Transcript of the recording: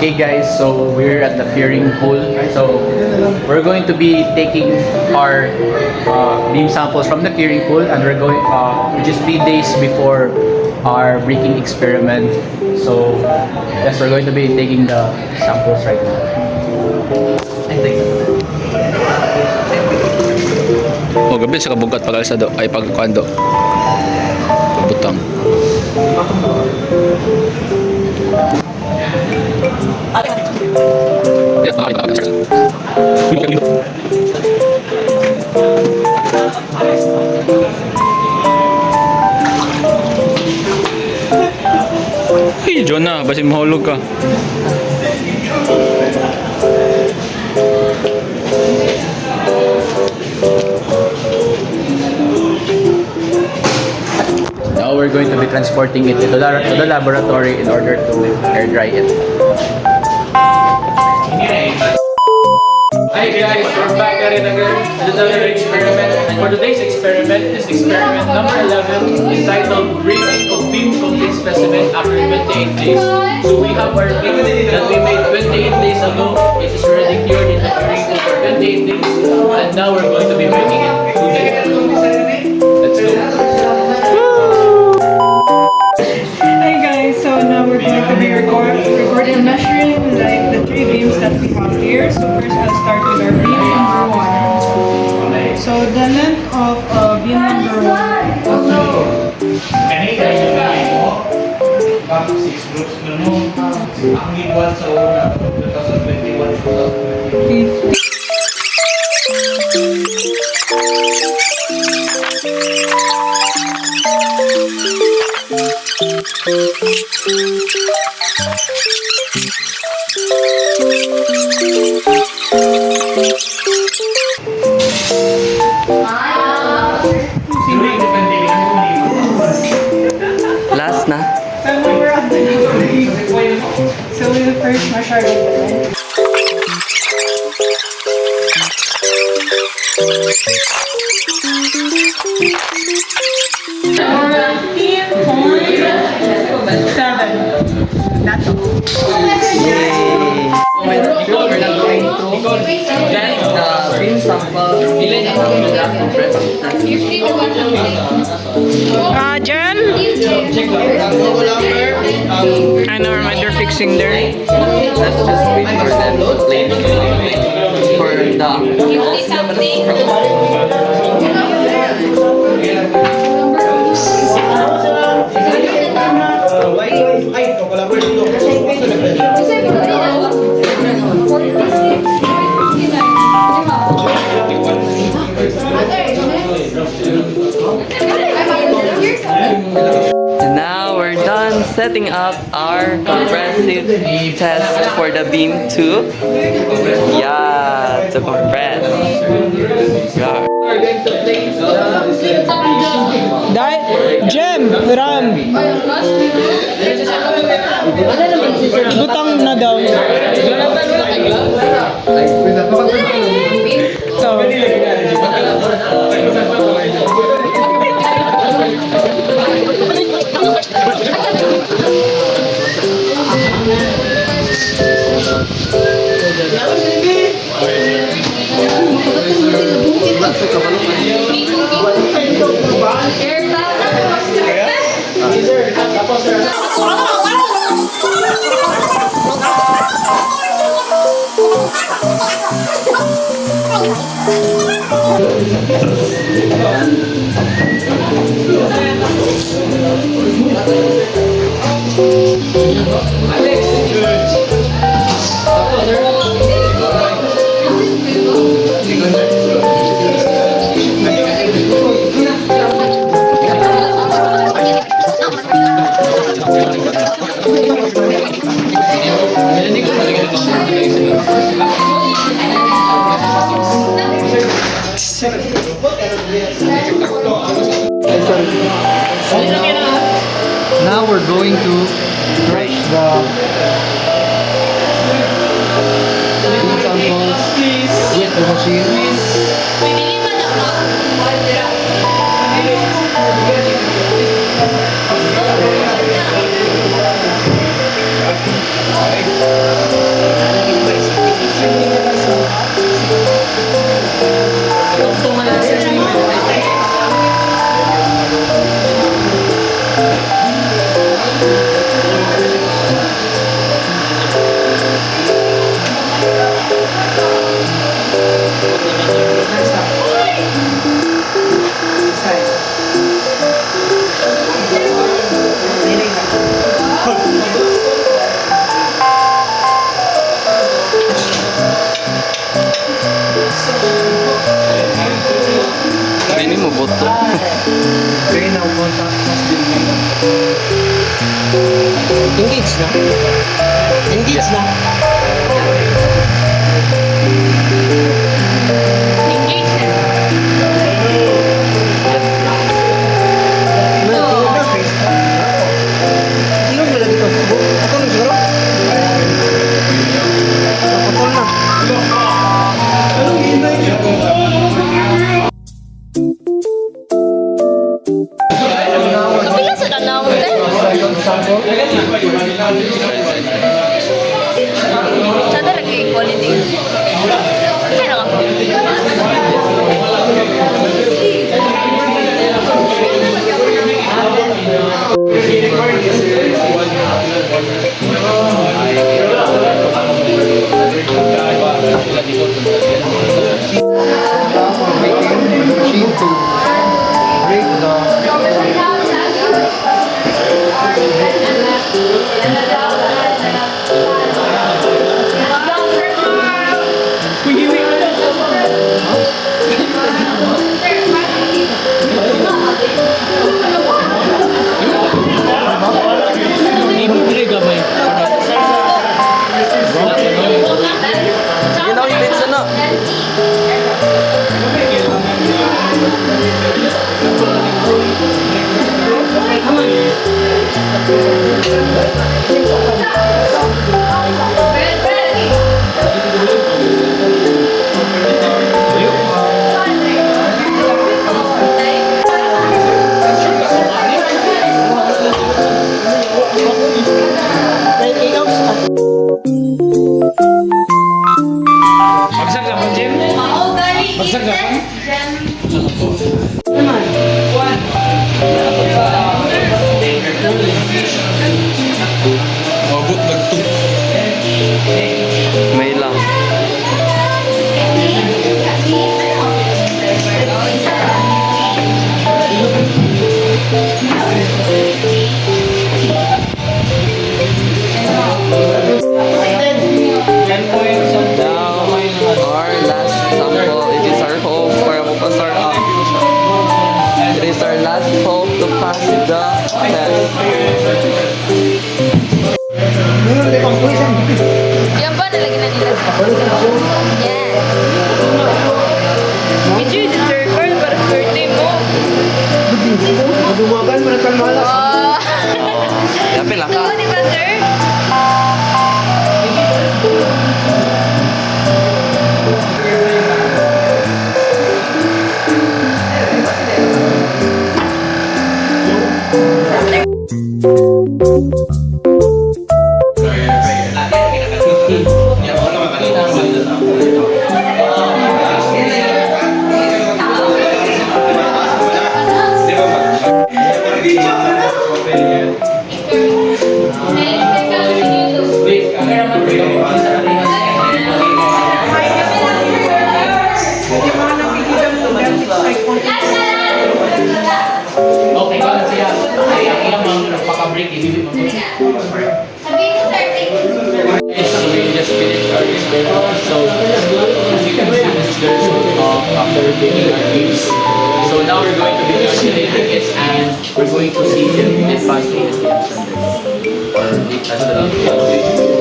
Okay guys, so we're at the curing pool. So we're going to be taking our beam samples from the curing pool, and we're going just 3 days before our breaking experiment. So yes, we're going to be taking the samples right now. Oh, gabi sa kabugat pagalsado ay pagkuando. Butang. Hey, Jonah, basi mahulog ka. Now we're going to be transporting it to the laboratory in order to air dry it. Hi guys, we're back at it again with another experiment. And for today's experiment is experiment number 11, entitled Breaking of Beam Complete Specimen after 28 days. So we have our beam that we made 28 days ago. It is already cured in the curing pool for 28 days. And now we're going to be breaking it today. Let's go. Hi guys, so now we're going to be recording and measuring like the 3 beams that we have here. So first I'll start with our beam number 1. So the length of beam number 1 50. Last na. So now we're at the next. So we will first measure it. That's all. We're not going to get the beam sample. Jen? I know, they're fixing there. Let's just wait for them to play for Now we're done setting up our comprehensive test for the beam to compress. Yeah. Jem, Ram. Butang na daw. So, now we're going to stretch the beam samples with the machine. contact has been made. Engage na. Engage na. Tingnan mo lagi to. Ako na siguro. Naputol na. Kapila sa tanaw te. Sa talaga equality. Kasi na ka. Machine to break the Yun ang pizza na. Bagsak ka ba, Jim? Bagsak ka ba? May lang. Now, our last sample, it is our hope para mapasar up. It is our last hope to pass the test. Yan ba nalagyan na nila? Yes. Medyo si Sir Carl para swerte mo. Madumagan mo na kalmalas. Oh. Yapin lang ka. Tuwa di ba, sir? Okay, kaya siya. Ay, ang ilang mga nagpaka-break, ibibig mo. So we just finished our experiment. So as you can see, this is the result of after taking our games. So now we're going to be calculating it and we're going to see if it passed the STM standard. Or it has the